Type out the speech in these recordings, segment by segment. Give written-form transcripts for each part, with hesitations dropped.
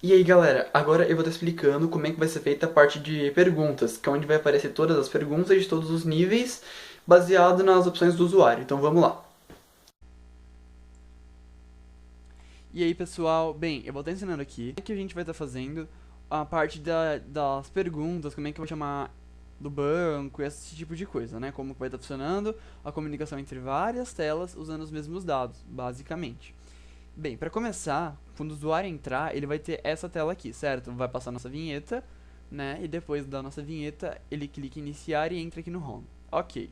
E aí galera, agora eu vou estar explicando como é que vai ser feita a parte de perguntas, que é onde vai aparecer todas as perguntas de todos os níveis, baseado nas opções do usuário. Então vamos lá. E aí, pessoal, bem, eu vou estar ensinando aqui como é que a gente vai estar fazendo a parte das perguntas, como é que eu vou chamar do banco, esse tipo de coisa, né? Como vai estar funcionando a comunicação entre várias telas usando os mesmos dados, basicamente. Bem, para começar, quando o usuário entrar, ele vai ter essa tela aqui, certo? Vai passar a nossa vinheta, né? E depois da nossa vinheta, ele clica em iniciar e entra aqui no home. Ok.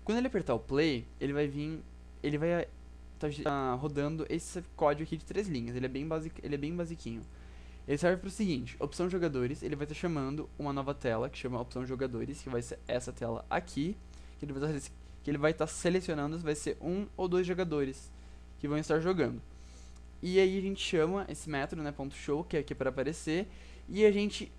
Quando ele apertar o play, ele vai tá rodando esse código aqui de 3 linhas. Ele é bem basiquinho. Ele serve para o seguinte: opção jogadores, ele vai estar chamando uma nova tela que chama opção jogadores, que vai ser essa tela aqui, que ele vai estar selecionando se vai ser um ou dois jogadores que vão estar jogando. E aí a gente chama esse método, né, .show, que é aqui para aparecer, e a gente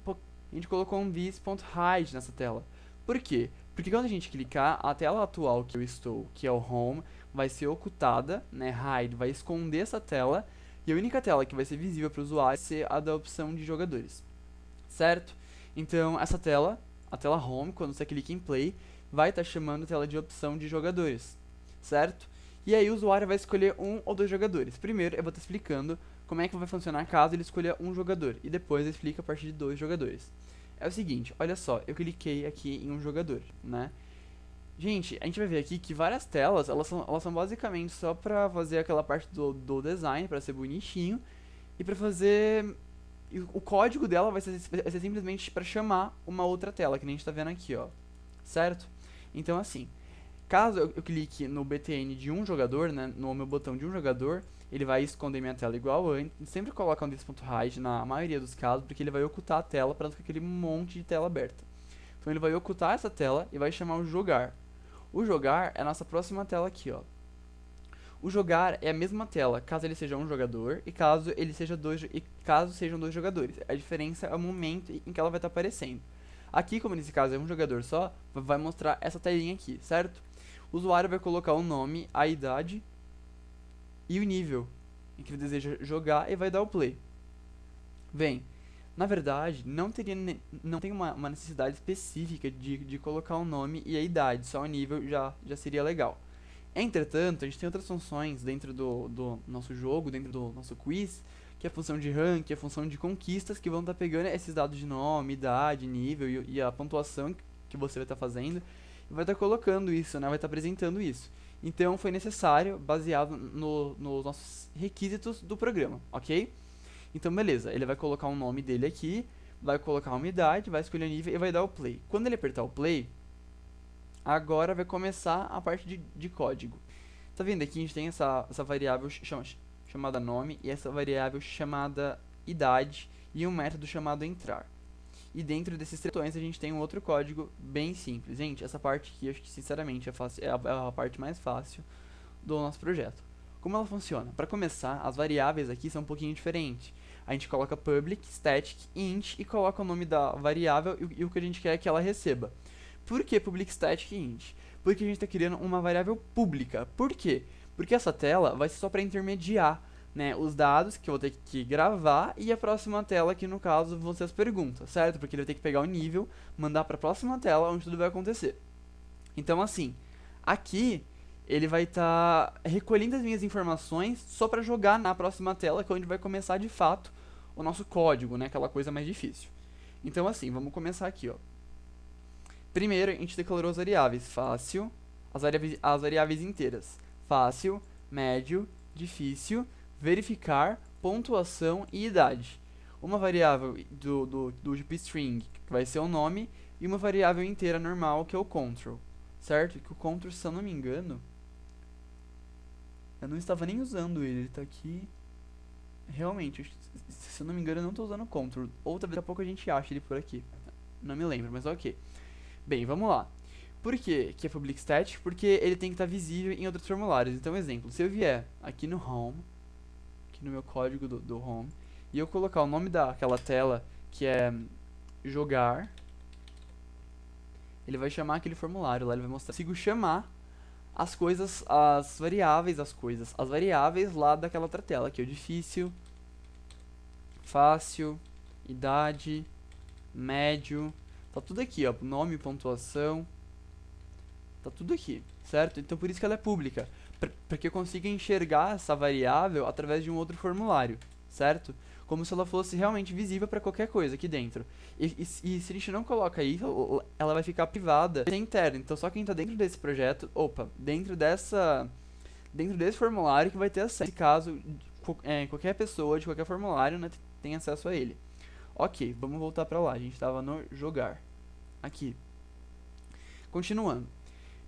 colocou um vis.hide nessa tela. Por quê? Porque quando a gente clicar, a tela atual que eu estou, que é o home, vai ser ocultada, né, hide, vai esconder essa tela, e a única tela que vai ser visível para o usuário vai ser a da opção de jogadores, certo? Então essa tela, a tela home, quando você clica em play, vai estar chamando a tela de opção de jogadores, certo? E aí o usuário vai escolher um ou dois jogadores. Primeiro eu vou estar explicando como é que vai funcionar caso ele escolha um jogador, e depois eu explico a partir de dois jogadores. É o seguinte, olha só, eu cliquei aqui em um jogador, né? Gente, a gente vai ver aqui que várias telas, elas são basicamente só pra fazer aquela parte do design, pra ser bonitinho, e pra fazer... E o código dela vai ser simplesmente pra chamar uma outra tela, que nem a gente tá vendo aqui, ó. Certo? Então, assim, caso eu clique no BTN de um jogador, né, no meu botão de um jogador, ele vai esconder minha tela igual antes. Sempre coloca um this.hide na maioria dos casos, porque ele vai ocultar a tela para não ficar aquele monte de tela aberta. Então ele vai ocultar essa tela e vai chamar o jogar. O jogar é a nossa próxima tela aqui, ó. O jogar é a mesma tela, caso ele seja um jogador e caso sejam dois jogadores. A diferença é o momento em que ela vai estar aparecendo. Aqui, como nesse caso é um jogador só, vai mostrar essa telinha aqui, certo? O usuário vai colocar o nome, a idade e o nível em que ele deseja jogar e vai dar o play. Bem, na verdade, não tem uma necessidade específica de colocar o nome e a idade, só o nível já seria legal. Entretanto, a gente tem outras funções dentro do nosso jogo, dentro do nosso quiz, que é a função de rank, a função de conquistas, que vão estar pegando esses dados de nome, idade, nível e a pontuação que você vai estar fazendo, e vai estar colocando isso, né? Vai estar apresentando isso. Então, foi necessário, baseado nos nossos requisitos do programa, ok? Então, beleza, ele vai colocar o nome dele aqui, vai colocar uma idade, vai escolher o nível e vai dar o play. Quando ele apertar o play, agora vai começar a parte de código. Tá vendo aqui? A gente tem essa variável chamada nome e essa variável chamada idade e um método chamado entrar. E dentro desses tretões a gente tem um outro código bem simples. Gente, essa parte aqui, eu acho que sinceramente é a parte mais fácil do nosso projeto. Como ela funciona? Para começar, as variáveis aqui são um pouquinho diferentes. A gente coloca public, static, int e coloca o nome da variável e o que a gente quer que ela receba. Por que public, static e int? Porque a gente está criando uma variável pública. Por quê? Porque essa tela vai ser só para intermediar, né, os dados que eu vou ter que gravar e a próxima tela, que no caso vão ser as perguntas, certo? Porque ele vai ter que pegar o nível, mandar para a próxima tela onde tudo vai acontecer. Então, assim, aqui ele vai estar recolhendo as minhas informações só para jogar na próxima tela, que é onde vai começar de fato o nosso código, né? Aquela coisa mais difícil. Então, assim, vamos começar aqui, ó. Primeiro, a gente declarou as variáveis fácil, as variáveis inteiras. Fácil, médio, difícil, verificar, pontuação e idade. Uma variável do tipo string, que vai ser o nome, e uma variável inteira normal, que é o control. Certo? Que o control, se eu não me engano, eu não estava nem usando ele tá aqui. Realmente, se eu não me engano, eu não estou usando o control. Ou talvez daqui a pouco a gente ache ele por aqui. Não me lembro, mas ok. Bem, vamos lá. Por que é public static? Porque ele tem que estar visível em outros formulários. Então, exemplo, se eu vier aqui no home, aqui no meu código do home, e eu colocar o nome daquela tela, que é jogar, ele vai chamar aquele formulário lá, ele vai mostrar. Eu consigo chamar as coisas, as variáveis lá daquela outra tela, que é o difícil, fácil, idade, médio, tá tudo aqui, ó, nome, pontuação, tá tudo aqui, certo? Então por isso que ela é pública, para que eu consiga enxergar essa variável através de um outro formulário, certo? Como se ela fosse realmente visível para qualquer coisa aqui dentro. E se a gente não coloca isso, ela vai ficar privada, é interna. Então só quem está dentro desse projeto, dentro desse formulário que vai ter acesso. Nesse caso, qualquer pessoa de qualquer formulário, né, tem acesso a ele. Ok, vamos voltar para lá. A gente estava no jogar. Aqui. Continuando.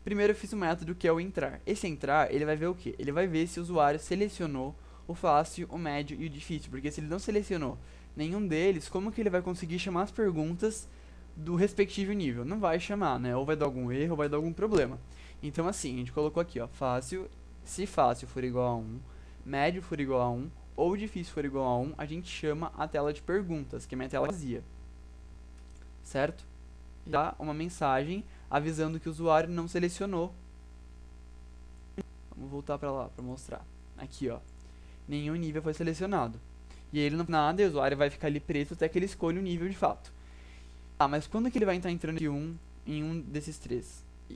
Primeiro eu fiz o método que é o entrar. Esse entrar, ele vai ver o quê? Ele vai ver se o usuário selecionou o fácil, o médio e o difícil. Porque se ele não selecionou nenhum deles, como que ele vai conseguir chamar as perguntas do respectivo nível? Não vai chamar, né? Ou vai dar algum erro, ou vai dar algum problema. Então assim, a gente colocou aqui, ó, fácil. Se fácil for igual a 1, médio for igual a 1, ou difícil for igual a 1, a gente chama a tela de perguntas, que é minha tela vazia. Certo? Dá uma mensagem avisando que o usuário não selecionou. Vamos voltar para lá para mostrar. Aqui, ó. Nenhum nível foi selecionado. E ele não nada, e o usuário vai ficar ali preto até que ele escolha o nível de fato. Ah, mas quando que ele vai estar entrando em um desses três? A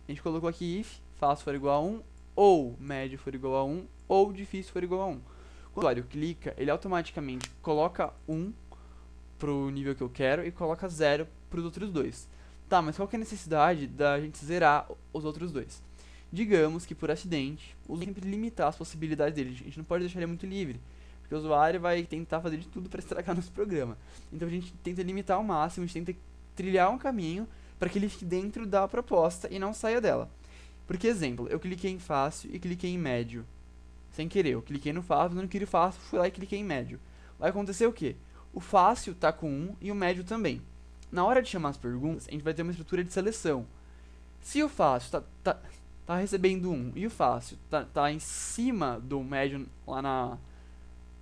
gente colocou aqui if fácil for igual a 1, ou médio for igual a 1, ou difícil for igual a 1. Quando o usuário clica, ele automaticamente coloca 1 pro nível que eu quero e coloca 0 pros outros dois. Tá, mas qual que é a necessidade da gente zerar os outros dois? Digamos que por acidente, o usuário sempre limitar as possibilidades dele. A gente não pode deixar ele muito livre, porque o usuário vai tentar fazer de tudo para estragar nosso programa. Então a gente tenta limitar ao máximo, a gente tenta trilhar um caminho para que ele fique dentro da proposta e não saia dela. Porque, exemplo, eu cliquei em fácil e cliquei em médio. Sem querer, eu cliquei no fácil, não queria o fácil, fui lá e cliquei em médio. Vai acontecer o quê? O fácil tá com 1 e o médio também. Na hora de chamar as perguntas, a gente vai ter uma estrutura de seleção. Se o fácil tá recebendo 1 e o fácil tá em cima do médio lá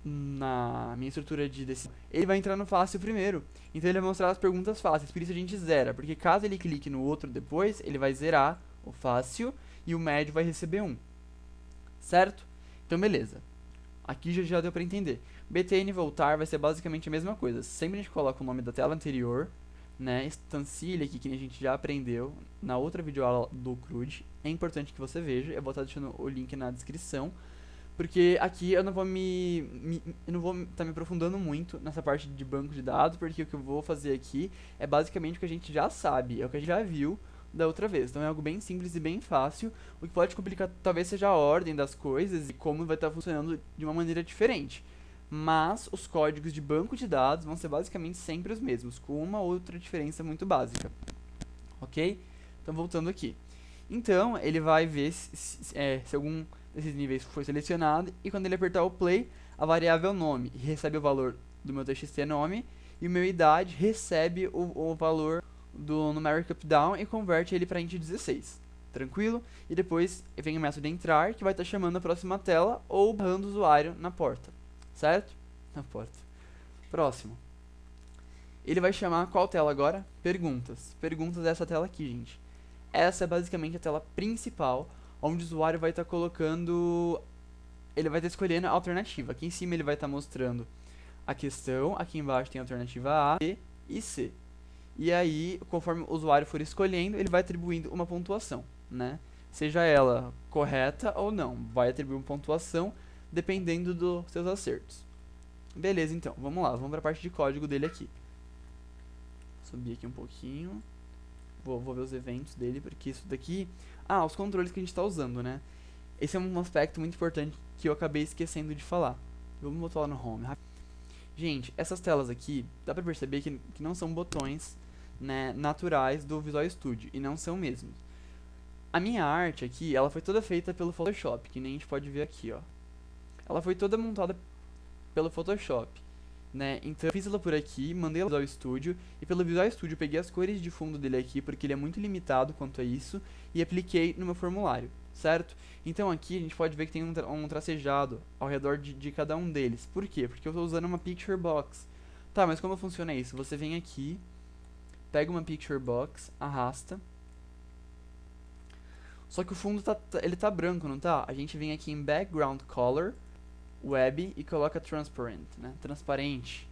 na minha estrutura de decisão, ele vai entrar no fácil primeiro. Então ele vai mostrar as perguntas fáceis, por isso a gente zera. Porque caso ele clique no outro depois, ele vai zerar o fácil e o médio vai receber 1. Certo? Então beleza. Aqui já deu pra entender. btn voltar vai ser basicamente a mesma coisa. Sempre a gente coloca o nome da tela anterior, né, instancia ele aqui que a gente já aprendeu na outra videoaula do CRUD. É importante que você veja, eu vou estar deixando o link na descrição, porque aqui eu não vou estar me aprofundando muito nessa parte de banco de dados, porque o que eu vou fazer aqui é basicamente o que a gente já sabe, é o que a gente já viu da outra vez. Então é algo bem simples e bem fácil. O que pode complicar talvez seja a ordem das coisas e como vai estar funcionando de uma maneira diferente. Mas os códigos de banco de dados vão ser basicamente sempre os mesmos, com uma outra diferença muito básica. Ok? Então voltando aqui. Então ele vai ver se algum desses níveis foi selecionado, e quando ele apertar o play, a variável nome recebe o valor do meu txt nome, e o meu idade recebe o valor do numeric updown e converte ele para int 16. Tranquilo? E depois vem o método entrar, que vai estar chamando a próxima tela ou barrando o usuário na porta. Certo? Na porta. Próximo. Ele vai chamar qual tela agora? Perguntas. Perguntas dessa tela aqui, gente. Essa é basicamente a tela principal, onde o usuário vai estar colocando... Ele vai estar escolhendo a alternativa. Aqui em cima ele vai estar mostrando a questão, aqui embaixo tem a alternativa A, B e C. E aí, conforme o usuário for escolhendo, ele vai atribuindo uma pontuação, né? Seja ela correta ou não, vai atribuir uma pontuação dependendo dos seus acertos. Beleza, então, vamos lá, vamos para a parte de código dele aqui. Subir aqui um pouquinho. Vou ver os eventos dele, porque isso daqui... Ah, os controles que a gente está usando, né? Esse é um aspecto muito importante que eu acabei esquecendo de falar. Vamos voltar lá no Home. Gente, essas telas aqui, dá pra perceber que não são botões, né, naturais do Visual Studio, e não são mesmo. A minha arte aqui, ela foi toda feita pelo Photoshop, que nem a gente pode ver aqui, ó. Ela foi toda montada pelo Photoshop, né? Então eu fiz ela por aqui, mandei ela pro Visual Studio, e pelo Visual Studio eu peguei as cores de fundo dele aqui, porque ele é muito limitado quanto a isso, e apliquei no meu formulário, certo? Então aqui a gente pode ver que tem um tracejado ao redor de cada um deles. Por quê? Porque eu estou usando uma Picture Box. Tá, mas como funciona isso? Você vem aqui, pega uma Picture Box, arrasta. Só que o fundo ele tá branco, não tá? A gente vem aqui em Background Color, web e coloca transparent, né? Transparente.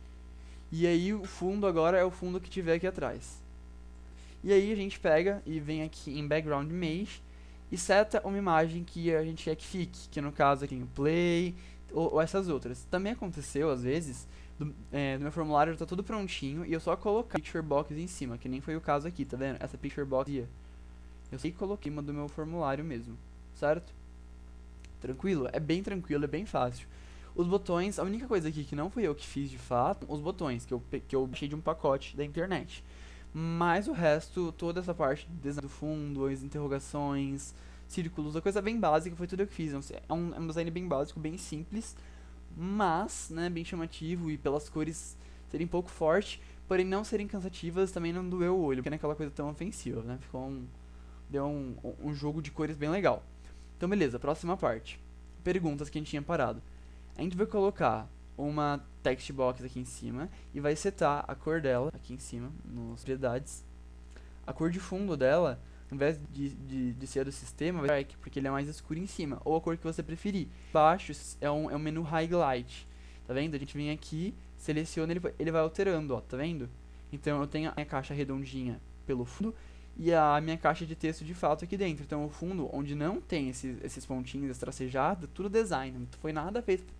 E aí o fundo agora é o fundo que tiver aqui atrás. E aí a gente pega e vem aqui em background image e seta uma imagem que a gente quer que fique, que no caso aqui o play ou essas outras. Também aconteceu às vezes do meu formulário já tá tudo prontinho e eu só colocar picture box em cima, que nem foi o caso aqui, tá vendo? Essa picture box eu sei que coloquei uma do meu formulário mesmo, certo? Tranquilo? É bem tranquilo, é bem fácil. Os botões, a única coisa aqui que não fui eu que fiz de fato, os botões, que eu baixei de um pacote da internet. Mas o resto, toda essa parte de design do fundo, as interrogações, círculos, a coisa bem básica, foi tudo eu que fiz. É um design bem básico, bem simples, mas, né, bem chamativo e pelas cores serem um pouco forte, porém não serem cansativas, também não doeu o olho, porque não é aquela coisa tão ofensiva, né? Deu um jogo de cores bem legal. Então beleza, próxima parte. Perguntas que a gente tinha parado. A gente vai colocar uma text box aqui em cima e vai setar a cor dela aqui em cima, nas propriedades. A cor de fundo dela, ao invés de ser do sistema, vai ser porque ele é mais escuro em cima, ou a cor que você preferir. Embaixo é um menu highlight, tá vendo? A gente vem aqui, seleciona, ele vai alterando, ó, tá vendo? Então eu tenho a minha caixa redondinha pelo fundo e a minha caixa de texto de fato aqui dentro. Então o fundo, onde não tem esses pontinhos tracejados, tudo design, não foi nada feito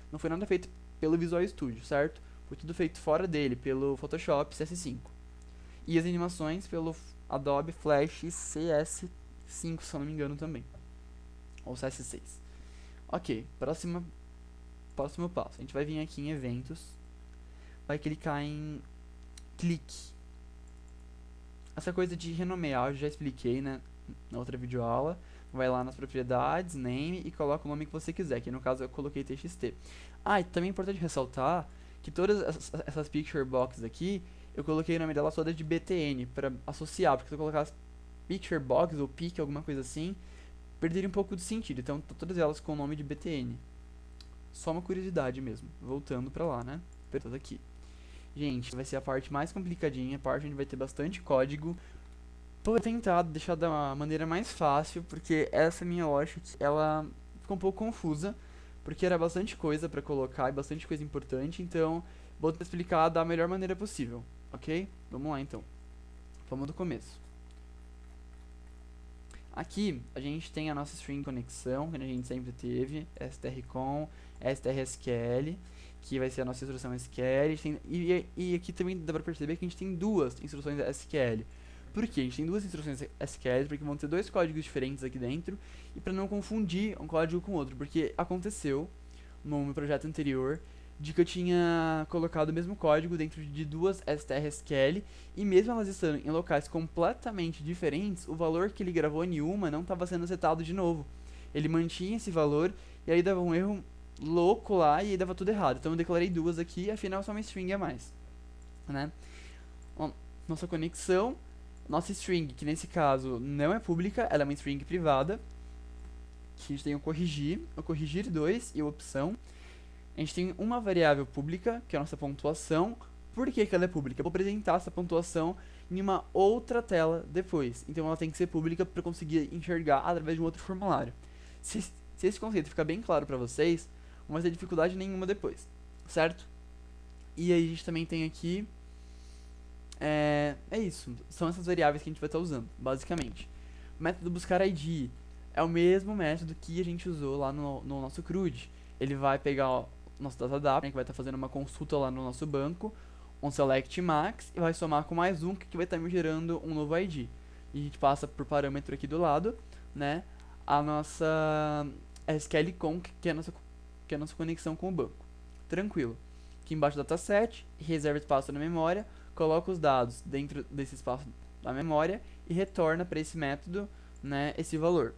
não foi nada feito pelo Visual Studio, certo? Foi tudo feito fora dele, pelo Photoshop CS5. E as animações pelo Adobe Flash CS5, se eu não me engano também. Ou CS6. Ok, próximo passo. A gente vai vir aqui em eventos, vai clicar em clique. Essa coisa de renomear eu já expliquei, né, na outra videoaula. Vai lá nas propriedades, name e coloca o nome que você quiser, que no caso eu coloquei txt. Ah, e também é importante ressaltar que todas essas picture boxes aqui, eu coloquei o nome delas todas de btn, para associar, porque se eu colocasse picture box ou pic, alguma coisa assim, perderia um pouco de sentido, então todas elas com o nome de btn. Só uma curiosidade mesmo, voltando pra lá, né, todas aqui. Gente, vai ser a parte mais complicadinha, a parte onde vai ter bastante código. Vou tentar deixar da maneira mais fácil, porque essa minha lógica, ela ficou um pouco confusa, porque era bastante coisa pra colocar e bastante coisa importante, então vou tentar explicar da melhor maneira possível, ok? Vamos lá então. Vamos do começo. Aqui a gente tem a nossa string conexão, que a gente sempre teve, strcon, strsql, que vai ser a nossa instrução SQL, e aqui também dá pra perceber que a gente tem duas instruções SQL. Por quê? A gente tem duas instruções SQL, porque vão ter dois códigos diferentes aqui dentro, e para não confundir um código com o outro, porque aconteceu no meu projeto anterior de que eu tinha colocado o mesmo código dentro de duas strsql, e mesmo elas estando em locais completamente diferentes, o valor que ele gravou em uma não estava sendo setado de novo. Ele mantinha esse valor, e aí dava um erro louco lá, e aí dava tudo errado. Então eu declarei duas aqui, afinal só uma string a mais, né? Bom, nossa conexão. Nossa string, que nesse caso não é pública, ela é uma string privada. Que a gente tem o corrigir 2 e a opção. A gente tem uma variável pública, que é a nossa pontuação. Por que ela é pública? Eu vou apresentar essa pontuação em uma outra tela depois. Então ela tem que ser pública para conseguir enxergar através de um outro formulário. Se esse conceito ficar bem claro para vocês, não vai ter dificuldade nenhuma depois, certo? E aí a gente também tem aqui... É isso, são essas variáveis que a gente vai estar usando, basicamente. O método buscar ID é o mesmo método que a gente usou lá no nosso CRUD. Ele vai pegar o nosso DataDAP, né, que vai estar fazendo uma consulta lá no nosso banco, um select max, e vai somar com mais um que vai estar me gerando um novo ID. E a gente passa por parâmetro aqui do lado, né, a nossa SQLConc, que é a nossa conexão com o banco. Tranquilo. Aqui embaixo dataset, reserva espaço na memória, coloca os dados dentro desse espaço da memória e retorna para esse método, né, esse valor.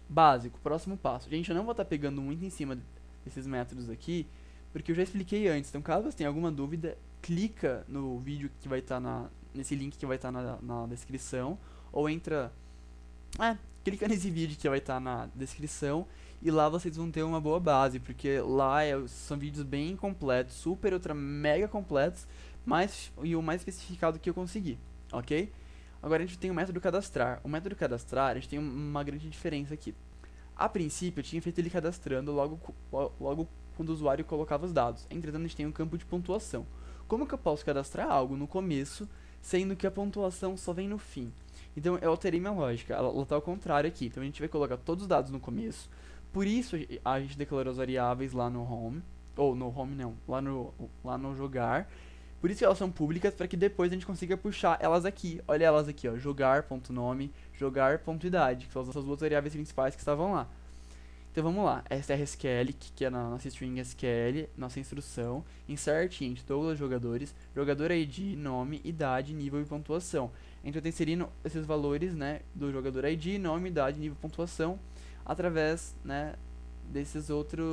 Básico, próximo passo. Gente, eu não vou estar pegando muito em cima desses métodos aqui, porque eu já expliquei antes. Então, caso você tenha alguma dúvida, clica no vídeo que vai estar nesse link que vai estar na descrição, ou entra... clica nesse vídeo que vai estar na descrição, e lá vocês vão ter uma boa base, porque lá são vídeos bem completos, super, ultra, mega completos, e o mais especificado que eu consegui, ok? Agora a gente tem o método cadastrar. O método cadastrar, a gente tem uma grande diferença aqui. A princípio, eu tinha feito ele cadastrando logo quando o usuário colocava os dados. Entretanto, a gente tem um campo de pontuação. Como que eu posso cadastrar algo no começo, sendo que a pontuação só vem no fim? Então, eu alterei minha lógica. Ela tá ao contrário aqui. Então, a gente vai colocar todos os dados no começo. Por isso, a gente declarou as variáveis lá no home. Ou no home não, lá no jogar. Por isso que elas são públicas, para que depois a gente consiga puxar elas aqui. Olha elas aqui, ó, jogar.nome, jogar.idade, que são as nossas duas variáveis principais que estavam lá. Então vamos lá, str_SQL, que é a nossa string SQL, nossa instrução, insert int todos os jogadores, jogador ID, nome, idade, nível e pontuação. Então eu estou inserindo esses valores, né, do jogador ID, nome, idade, nível e pontuação, através, né, dessa outra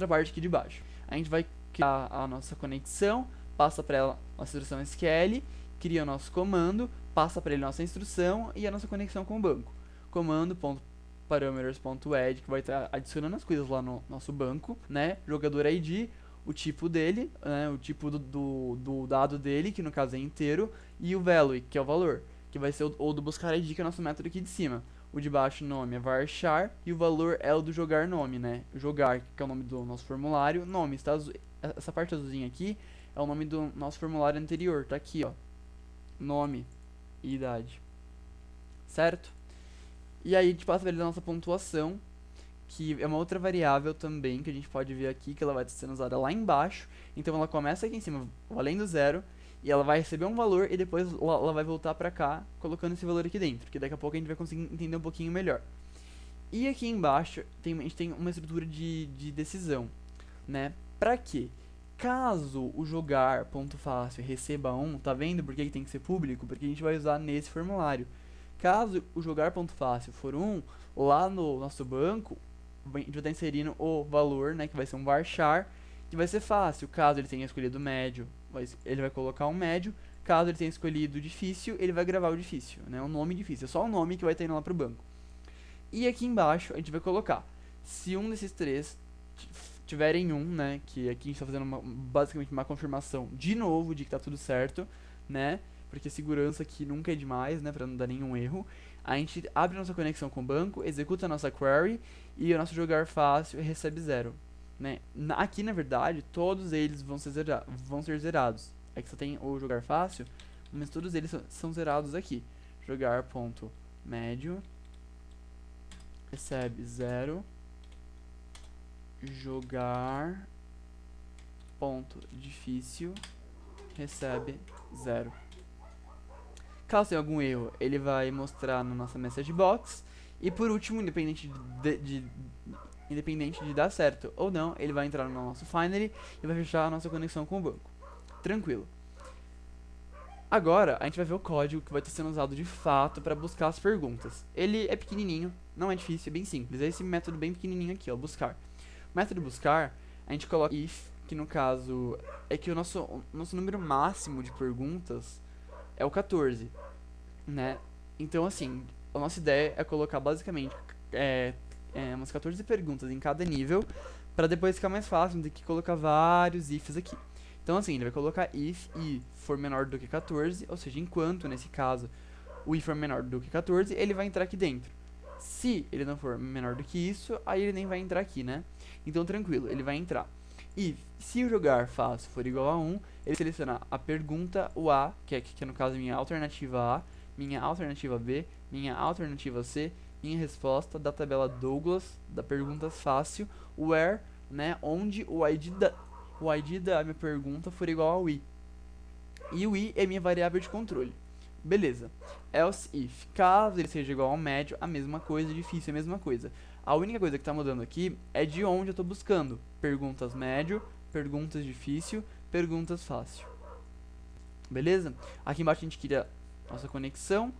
parte aqui de baixo. A gente vai criar a nossa conexão, passa para ela a instrução SQL, cria o nosso comando, passa para ele a nossa instrução e a nossa conexão com o banco. Comando.parameters.add, que vai estar adicionando as coisas lá no nosso banco, né? Jogador ID, o tipo dele, né? O tipo do dado dele, que no caso é inteiro, e o value, que é o valor, que vai ser o do buscar ID, que é o nosso método aqui de cima. O de baixo nome é varchar e o valor é o do jogar nome, né? Jogar, que é o nome do nosso formulário, nome, está essa parte azulzinha aqui é o nome do nosso formulário anterior, tá aqui, ó. Nome e idade. Certo? E aí a gente passa para ele a nossa pontuação, que é uma outra variável também que a gente pode ver aqui, que ela vai estar sendo usada lá embaixo. Então ela começa aqui em cima, valendo 0, e ela vai receber um valor e depois ela vai voltar pra cá, colocando esse valor aqui dentro, que daqui a pouco a gente vai conseguir entender um pouquinho melhor. E aqui embaixo a gente tem uma estrutura de decisão, né? Pra quê? Caso o jogar.fácil receba 1, tá vendo por que tem que ser público? Porque a gente vai usar nesse formulário. Caso o jogar.fácil for 1, lá no nosso banco, a gente vai estar inserindo o valor, né, que vai ser um varchar, que vai ser fácil. Caso ele tenha escolhido médio, ele vai colocar um médio. Caso ele tenha escolhido difícil, ele vai gravar o difícil, né, o nome difícil. É só o nome que vai estar indo lá pro banco. E aqui embaixo a gente vai colocar, se um desses três tiverem 1, né, que aqui a gente está fazendo basicamente uma confirmação de novo de que tá tudo certo, né, porque segurança aqui nunca é demais, né, para não dar nenhum erro. A gente abre nossa conexão com o banco, executa a nossa query e o nosso jogar fácil recebe 0, né. Aqui na verdade todos eles vão ser zerados. Aqui só tem o jogar fácil, mas todos eles são zerados aqui. Jogar.médio recebe 0. Jogar ponto difícil recebe 0. Caso tenha algum erro, ele vai mostrar na nossa message box. E por último, independente de dar certo ou não, ele vai entrar no nosso Finery e vai fechar a nossa conexão com o banco. Tranquilo. Agora, a gente vai ver o código que vai estar sendo usado de fato para buscar as perguntas. Ele é pequenininho, não é difícil, é bem simples. É esse método bem pequenininho aqui, ó, buscar. O método buscar, a gente coloca if, que no caso é que o nosso número máximo de perguntas é o 14, né? Então, assim, a nossa ideia é colocar basicamente umas 14 perguntas em cada nível, para depois ficar mais fácil do que colocar vários ifs aqui. Então, assim, ele vai colocar if i for menor do que 14, ou seja, enquanto, nesse caso, o i for menor do que 14, ele vai entrar aqui dentro. Se ele não for menor do que isso, aí ele nem vai entrar aqui, né? Então, tranquilo, ele vai entrar. E se o jogar fácil for igual a 1, ele seleciona a pergunta, o A, que é no caso minha alternativa A, minha alternativa B, minha alternativa C, minha resposta da tabela Douglas, da pergunta fácil, where, né, onde o ID da minha pergunta for igual ao i. E o i é minha variável de controle. Beleza. Else if, caso ele seja igual ao médio, a mesma coisa, difícil, a mesma coisa. A única coisa que está mudando aqui é de onde eu estou buscando. Perguntas médio, perguntas difícil, perguntas fácil. Beleza? Aqui embaixo a gente cria nossa conexão,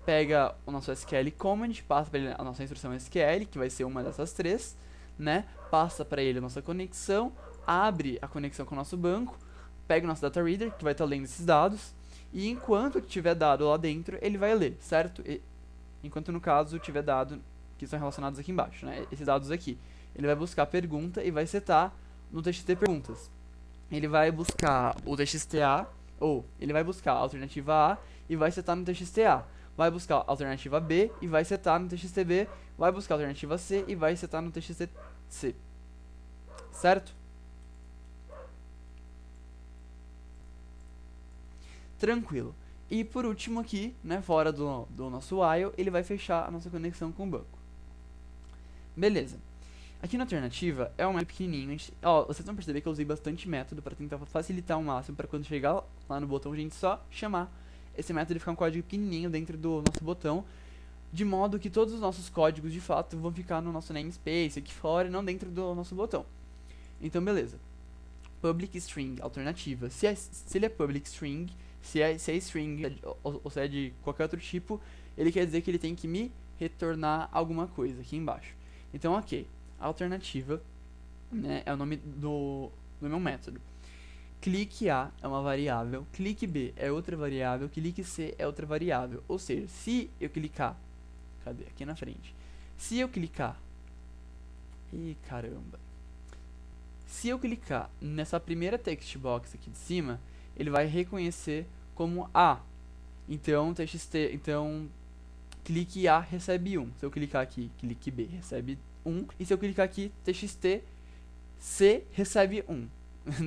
pega o nosso SQL command, passa para ele a nossa instrução SQL, que vai ser uma dessas três, né? Passa para ele a nossa conexão, abre a conexão com o nosso banco, pega o nosso data reader, que vai estar lendo esses dados, e enquanto tiver dado lá dentro, ele vai ler, certo? Enquanto no caso tiver dado que são relacionados aqui embaixo, né? Esses dados aqui. Ele vai buscar a pergunta e vai setar no TXT perguntas. Ele vai buscar o TXTA, ou ele vai buscar a alternativa A e vai setar no TXTA. vai buscar a alternativa B e vai setar no TXTB, vai buscar a alternativa C e vai setar no TXTC. Certo? Tranquilo. E por último aqui, né, fora do nosso while, ele vai fechar a nossa conexão com o banco. Beleza. Aqui na alternativa é um método pequenininho. Vocês vão perceber que eu usei bastante método para tentar facilitar ao máximo para quando chegar lá no botão a gente só chamar esse método e ficar um código pequenininho dentro do nosso botão, de modo que todos os nossos códigos de fato vão ficar no nosso namespace aqui fora e não dentro do nosso botão. Então beleza. Public string alternativa. Se ele é public string, se é string ou se é de qualquer outro tipo, ele quer dizer que ele tem que me retornar alguma coisa aqui embaixo. Então ok. Alternativa, né, é o nome do meu método. Clique A é uma variável, clique B é outra variável, clique C é outra variável. Ou seja, se eu clicar, cadê? Aqui na frente. Se eu clicar, caramba. Se eu clicar nessa primeira text box aqui de cima, ele vai reconhecer como A. Então, clique A recebe 1. Se eu clicar aqui, clique B recebe 1. E se eu clicar aqui, txt C recebe 1.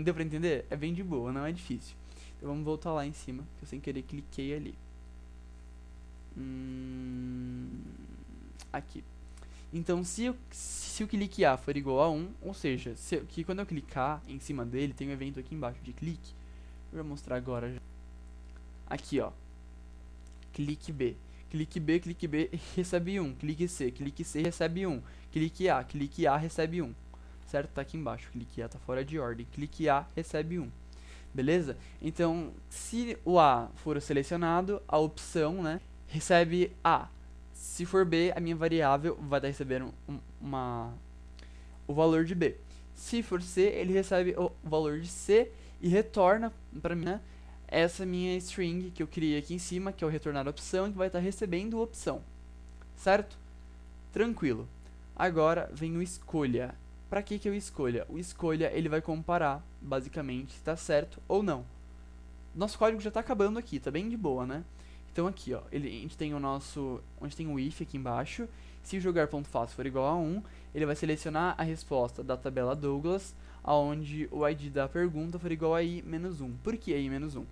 Deu pra entender? É bem de boa, não é difícil. Então vamos voltar lá em cima, que eu sem querer cliquei ali. Aqui. Então se o clique A for igual a 1, ou seja, que quando eu clicar em cima dele, tem um evento aqui embaixo de clique. Eu vou mostrar agora já. Aqui ó. Clique B. Clique B recebe 1. Clique C recebe 1. Clique A recebe 1. Certo? Tá aqui embaixo. Clique A tá fora de ordem. Clique A recebe 1. Beleza? Então, se o A for selecionado, a opção, né, recebe A. Se for B, a minha variável vai estar recebendo o valor de B. Se for C, ele recebe o valor de C e retorna para mim, né, essa minha string que eu criei aqui em cima, que é o retornar opção, que vai estar recebendo opção. Certo? Tranquilo. Agora vem o escolha. Para que eu escolha? O escolha ele vai comparar, basicamente, se está certo ou não. Nosso código já está acabando aqui, tá bem de boa, né? Então aqui, ó, a gente tem o if aqui embaixo. Se o jogar.fácil for igual a 1, ele vai selecionar a resposta da tabela Douglas, aonde o ID da pergunta for igual a i-1. Por que i-1?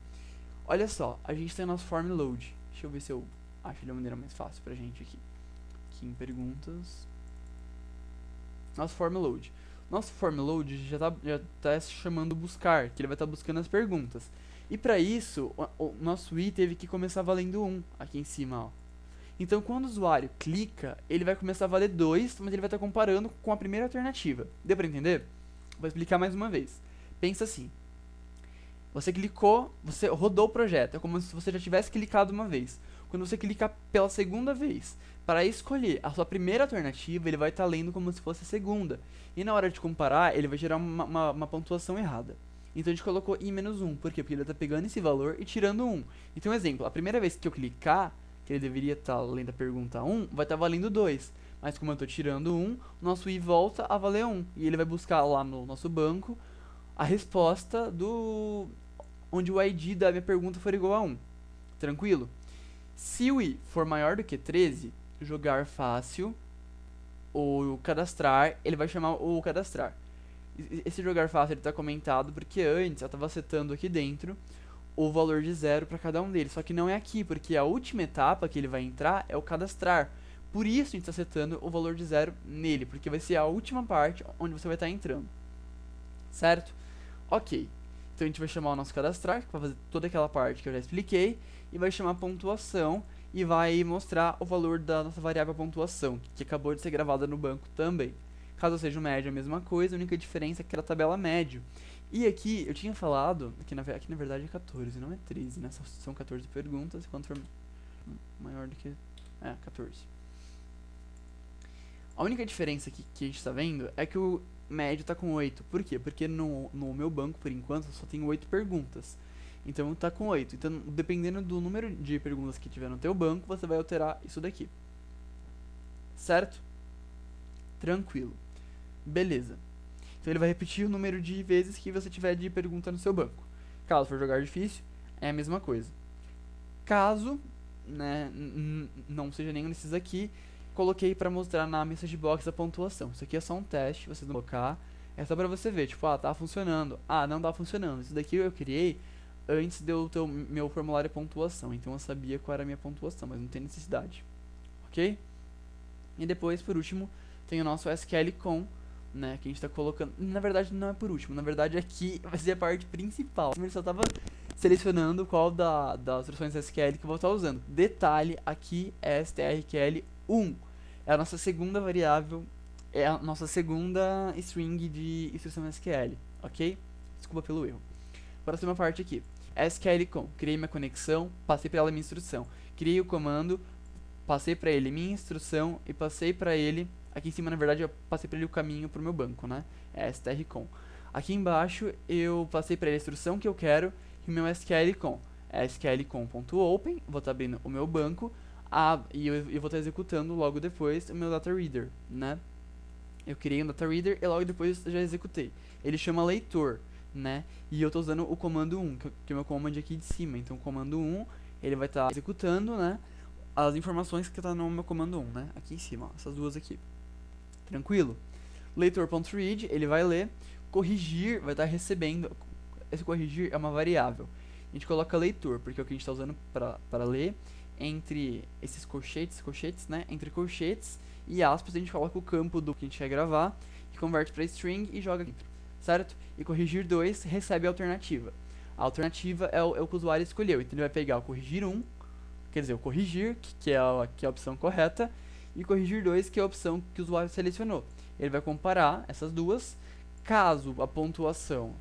Olha só, a gente tem nosso form load. Deixa eu ver se eu acho de uma maneira mais fácil pra gente aqui. Aqui em perguntas. Nosso form load. Nosso form load já tá chamando buscar, que ele vai estar buscando as perguntas. E para isso, o nosso i teve que começar valendo 1 aqui em cima, ó. Então, quando o usuário clica, ele vai começar a valer 2, mas ele vai estar comparando com a primeira alternativa. Deu para entender? Vou explicar mais uma vez. Pensa assim. Você clicou, você rodou o projeto. É como se você já tivesse clicado uma vez. Quando você clicar pela segunda vez, para escolher a sua primeira alternativa, ele vai estar lendo como se fosse a segunda. E na hora de comparar, ele vai gerar uma pontuação errada. Então a gente colocou i-1. Por quê? Porque ele está pegando esse valor e tirando 1. Então, exemplo, a primeira vez que eu clicar, que ele deveria estar lendo a pergunta 1, vai estar valendo 2. Mas como eu estou tirando 1, nosso i volta a valer 1. E ele vai buscar lá no nosso banco a resposta onde o ID da minha pergunta for igual a 1. Tranquilo? Se o i for maior do que 13, jogar fácil, ou cadastrar, ele vai chamar o cadastrar. Esse jogar fácil ele está comentado porque antes eu estava setando aqui dentro o valor de 0 para cada um deles. Só que não é aqui, porque a última etapa que ele vai entrar é o cadastrar. Por isso a gente está setando o valor de 0 nele, porque vai ser a última parte onde você vai estar entrando. Certo? Ok. Então a gente vai chamar o nosso cadastrar, que vai fazer toda aquela parte que eu já expliquei, e vai chamar pontuação e vai mostrar o valor da nossa variável pontuação, que acabou de ser gravada no banco também. Caso seja o médio, a mesma coisa, a única diferença é que era a tabela médio. E aqui, eu tinha falado, aqui na verdade é 14, não é 13, né? São 14 perguntas, quanto for maior do que... 14. A única diferença aqui que a gente está vendo é que o médio está com 8. Por quê? Porque no meu banco, por enquanto, só tem 8 perguntas. Então está com 8. Então, dependendo do número de perguntas que tiver no teu banco, você vai alterar isso daqui. Certo? Tranquilo. Beleza. Então ele vai repetir o número de vezes que você tiver de pergunta no seu banco. Caso for jogar difícil, é a mesma coisa. Caso né, não seja nenhum desses aqui, coloquei pra mostrar na message box a pontuação. Isso aqui é só um teste, vocês vão colocar, é só pra você ver, tipo, ah, tá funcionando, ah, não tá funcionando. Isso daqui eu criei antes de eu ter o meu formulário de pontuação, então eu sabia qual era a minha pontuação, mas não tem necessidade, ok? E depois, por último, tem o nosso SQL.com, né, que a gente tá colocando, na verdade não é por último, na verdade aqui vai ser a parte principal. Ele só tava selecionando qual das instruções SQL que eu vou estar usando. Detalhe, aqui é strql1, é a nossa segunda variável, é a nossa segunda string de instrução SQL, ok? Desculpa pelo erro. Próxima parte aqui, SQL.com, criei minha conexão, passei para ela minha instrução, criei o comando, passei para ele minha instrução e passei para ele, aqui em cima na verdade eu passei para ele o caminho para o meu banco, né? É str.com. Aqui embaixo eu passei para ele a instrução que eu quero e o meu SQL.com. É sql.com.open, vou estar abrindo o meu banco e eu vou estar executando logo depois o meu data reader, né? Eu criei um data reader e logo depois já executei. Ele chama leitor, né? E eu estou usando o comando 1, que é o meu comando aqui de cima. Então o comando 1, ele vai estar executando, né, as informações que está no meu comando 1, né? Aqui em cima, ó, essas duas aqui. Tranquilo? Leitor.read, ele vai ler. Corrigir, vai estar recebendo. Esse corrigir é uma variável. A gente coloca leitor, porque é o que a gente está usando para ler. Entre esses colchetes, né? Entre colchetes e aspas, a gente coloca o campo do que a gente quer gravar e converte para string e joga dentro, certo? E corrigir 2 recebe a alternativa. A alternativa é o que o usuário escolheu. Então ele vai pegar o corrigir 1, quer dizer, o corrigir, que é a opção correta, e corrigir 2, que é a opção que o usuário selecionou. Ele vai comparar essas duas. Caso a pontuação,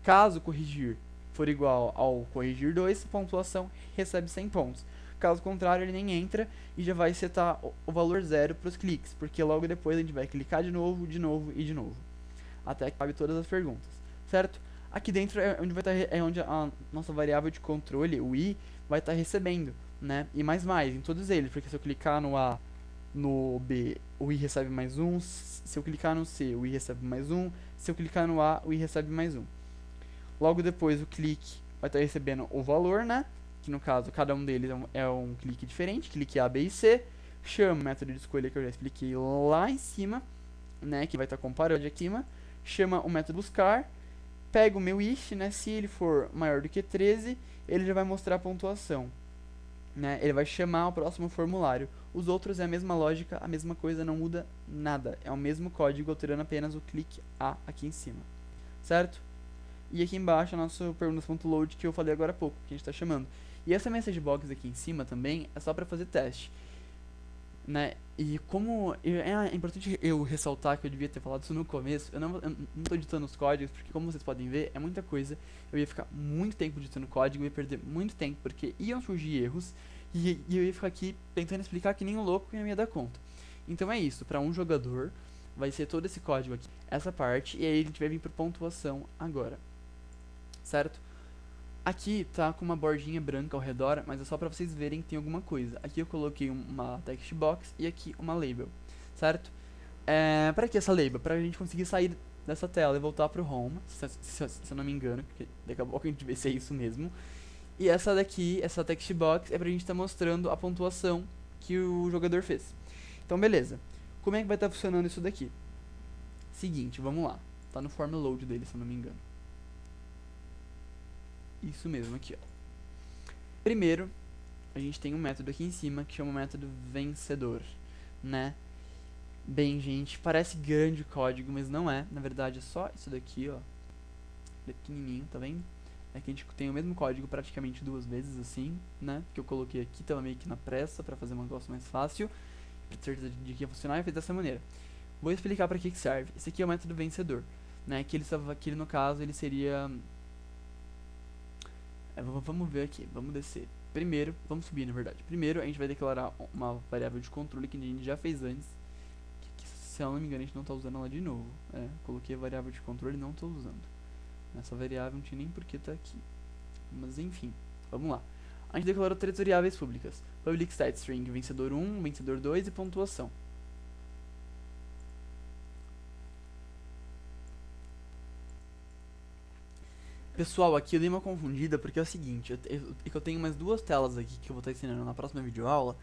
caso corrigir for igual ao corrigir 2, a pontuação recebe 100 pontos. Caso contrário, ele nem entra e já vai setar o valor 0 para os cliques, porque logo depois a gente vai clicar de novo e de novo, até que cabe todas as perguntas, certo? Aqui dentro é onde, é onde a nossa variável de controle, o i, vai estar recebendo, né? E mais em todos eles, porque se eu clicar no A, no B, o i recebe mais 1, se eu clicar no C, o i recebe mais 1, se eu clicar no A, o i recebe mais 1. Logo depois o clique vai estar recebendo o valor, né? Que no caso cada um deles é um clique diferente, clique A, B e C. Chama o método de escolha que eu já expliquei lá em cima, né? Que vai estar comparando aqui, chama o método buscar, pega o meu if, né? Se ele for maior do que 13, ele já vai mostrar a pontuação, né? Ele vai chamar o próximo formulário. Os outros é a mesma lógica, a mesma coisa, não muda nada. É o mesmo código, alterando apenas o clique A aqui em cima, certo? E aqui embaixo a nossa perguntas.load que eu falei agora há pouco, que a gente está chamando. E essa message box aqui em cima também é só para fazer teste, né? E como é importante eu ressaltar que eu devia ter falado isso no começo, eu não tô editando os códigos, porque como vocês podem ver, é muita coisa. Eu ia ficar muito tempo editando código, eu ia perder muito tempo, porque iam surgir erros, e eu ia ficar aqui tentando explicar que nem um louco e eu não ia dar conta. Então é isso, para um jogador vai ser todo esse código aqui, essa parte, e aí a gente vai vir para pontuação agora, certo? Aqui tá com uma bordinha branca ao redor, mas é só pra vocês verem que tem alguma coisa. Aqui eu coloquei uma text box e aqui uma label, certo? Pra que essa label? Pra gente conseguir sair dessa tela e voltar pro home, se eu não me engano, porque daqui a pouco a gente vê se é isso mesmo. E essa daqui, essa text box, é pra gente estar mostrando a pontuação que o jogador fez. Então beleza, como é que vai estar funcionando isso daqui? Seguinte, vamos lá, tá no form load dele, se eu não me engano. Isso mesmo, aqui ó. Primeiro, a gente tem um método aqui em cima que chama o método vencedor, né? Bem, gente, parece grande o código, mas não é. Na verdade é só isso daqui, ó. Ele é pequenininho, tá vendo? É que a gente tem o mesmo código praticamente duas vezes assim, né? Que eu coloquei aqui, tava meio que na pressa pra fazer um negócio mais fácil, pra ter certeza de que ia funcionar, e fiz dessa maneira. Vou explicar pra que serve. Esse aqui é o método vencedor, né? Que ele no caso, ele seria... vamos ver aqui, vamos descer. Primeiro, vamos subir na verdade. Primeiro a gente vai declarar uma variável de controle que a gente já fez antes. Que se eu não me engano a gente não está usando ela de novo. Coloquei a variável de controle e não estou usando. Essa variável não tinha nem por que tá aqui. Mas enfim, vamos lá. A gente declarou três variáveis públicas. Public state string vencedor 1, vencedor 2 e pontuação. Pessoal, aqui eu dei uma confundida porque é o seguinte, eu tenho mais duas telas aqui que eu vou estar ensinando na próxima videoaula,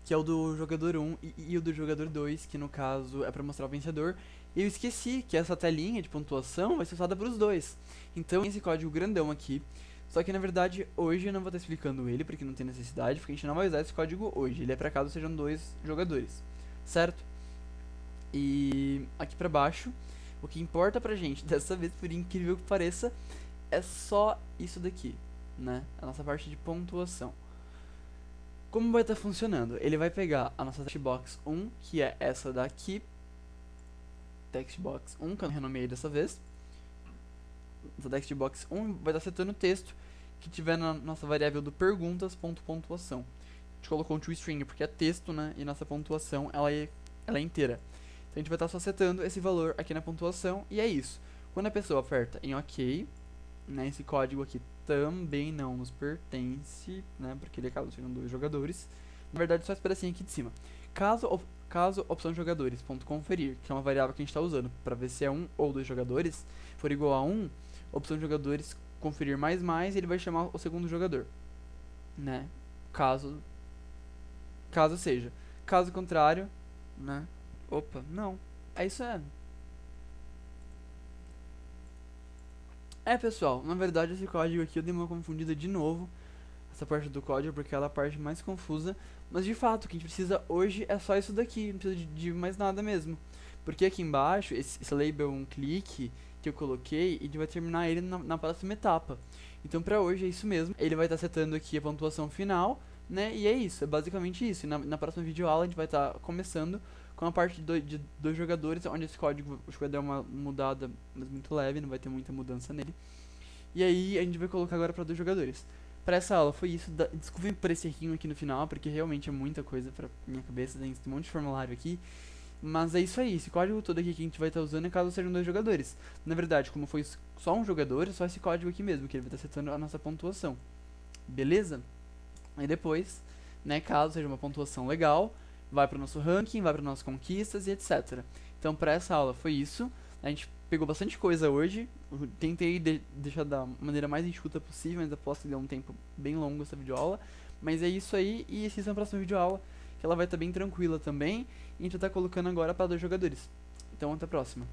que é o do jogador 1 e o do jogador 2, que no caso é pra mostrar o vencedor. E eu esqueci que essa telinha de pontuação vai ser usada para os dois. Então esse código grandão aqui, só que na verdade hoje eu não vou estar explicando ele, porque não tem necessidade, porque a gente não vai usar esse código hoje, ele é pra caso sejam dois jogadores, certo? E aqui pra baixo, o que importa pra gente dessa vez, por incrível que pareça, é só isso daqui, né? A nossa parte de pontuação. Como vai estar funcionando? Ele vai pegar a nossa textbox 1, que é essa daqui, textbox 1, que eu não renomeei dessa vez. Essa textbox 1 vai estar setando o texto que tiver na nossa variável do perguntas.pontuação. A gente colocou um toString porque é texto, né? E nossa pontuação ela é inteira. Então a gente vai estar só setando esse valor aqui na pontuação e é isso. Quando a pessoa aperta em OK, né, esse código aqui também não nos pertence, né, porque ele acaba sendo dois jogadores. Na verdade, só esse pedacinho aqui de cima. Caso opção jogadores, ponto conferir, que é uma variável que a gente está usando para ver se é um ou dois jogadores, for igual a 1, opção jogadores conferir mais, ele vai chamar o segundo jogador, né? Caso seja. Caso contrário, né? Opa, não. É isso é. Pessoal, na verdade esse código aqui eu dei uma confundida de novo, essa parte do código, porque ela é a parte mais confusa, mas de fato, o que a gente precisa hoje é só isso daqui, não precisa de mais nada mesmo. Porque aqui embaixo, esse label um clique que eu coloquei, a gente vai terminar ele na próxima etapa. Então pra hoje é isso mesmo, ele vai estar setando aqui a pontuação final, né, e é isso, é basicamente isso. E na próxima videoaula a gente vai estar começando com a parte de dois jogadores, onde esse código acho que vai dar uma mudada, mas muito leve, não vai ter muita mudança nele. E aí a gente vai colocar agora para dois jogadores. Para essa aula foi isso, desculpem por esse errinho aqui no final, porque realmente é muita coisa pra minha cabeça, tem um monte de formulário aqui. Mas é isso aí, esse código todo aqui que a gente vai estar usando é caso sejam dois jogadores. Na verdade, como foi só um jogador, é só esse código aqui mesmo, que ele vai estar setando a nossa pontuação. Beleza? Aí depois, né, caso seja uma pontuação legal, vai para o nosso ranking, vai para nossas conquistas e etc. Então, para essa aula foi isso. A gente pegou bastante coisa hoje. Eu tentei deixar da maneira mais enxuta possível, mas aposto que deu um tempo bem longo essa videoaula. Mas é isso aí, e assistam a próxima videoaula, que ela vai estar bem tranquila também. E a gente vai estar colocando agora para dois jogadores. Então, até a próxima.